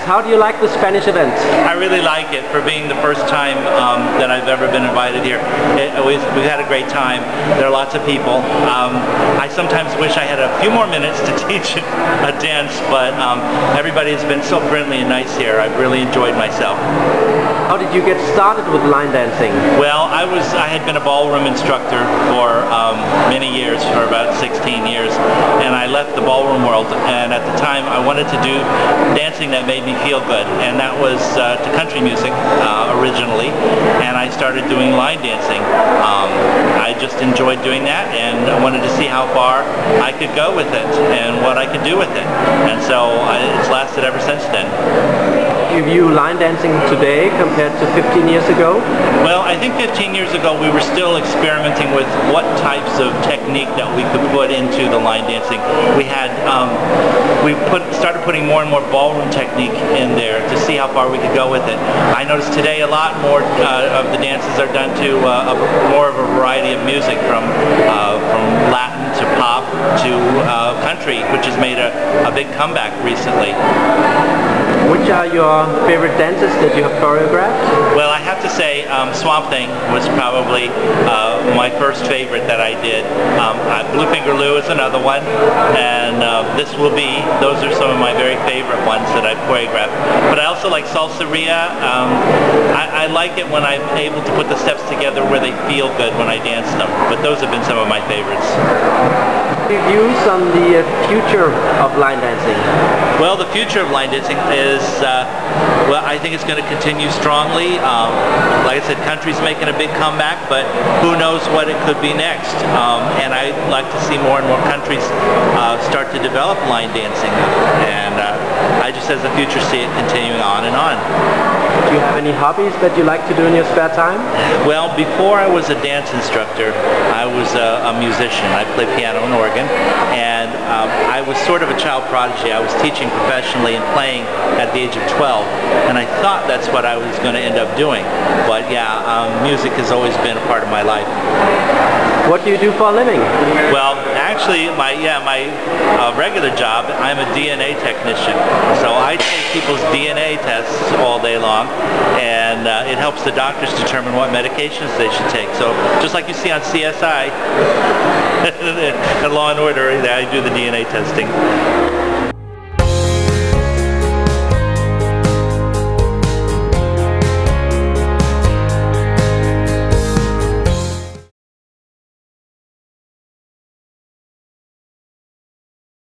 How do you like the Spanish event? I really like it for being the first time that I've ever been invited here. We've had a great time. There are lots of people. I sometimes wish I had a few more minutes to teach a dance, but everybody has been so friendly and nice here. I've really enjoyed myself. How did you get started with line dancing? Well, I had been a ballroom instructor for many years, for about 16 years, and I left the ballroom world, and at the time I wanted to do dancing that made me feel good, and that was to country music originally, and I started doing line dancing. I just enjoyed doing that, and I wanted to see how far I could go with it and what I could do with it, and so it's lasted ever since then. Do you view line dancing today compared to 15 years ago? Well, I think 15 years ago we were still experimenting with what types of technique that we could put into the line dancing. We had started putting more and more ballroom technique in there to see how far we could go with it. I noticed today a lot more of the dances are done to more of a variety of music, from Latin to pop to country, which has made a big comeback recently. Which are your favorite dances that you have choreographed? Well, I have to say Swamp Thing was probably my first favorite that I did. Blue Finger Lou is another one, and those are some of my very favorite ones that I've choreographed. But I also like Salsa-ria. I like it when I'm able to put the steps together where they feel good when I dance them, but those have been some of my favorites. Views on the future of line dancing? Well, the future of line dancing is, well, I think it's going to continue strongly. Like I said, country's making a big comeback, but who knows what it could be next. And I'd like to see more and more countries start to develop line dancing. And I just, as the future, see it continuing on and on. Do you have any hobbies that you like to do in your spare time? Well, before I was a dance instructor, I was a musician. I played piano and organ, and I was sort of a child prodigy. I was teaching professionally and playing at the age of 12, and I thought that's what I was going to end up doing. But yeah, music has always been a part of my life. What do you do for a living? Well, actually, my regular job, I'm a DNA technician. So I take people's DNA tests all day long, and it helps the doctors determine what medications they should take. So just like you see on CSI, and Law and Order, I do the DNA testing.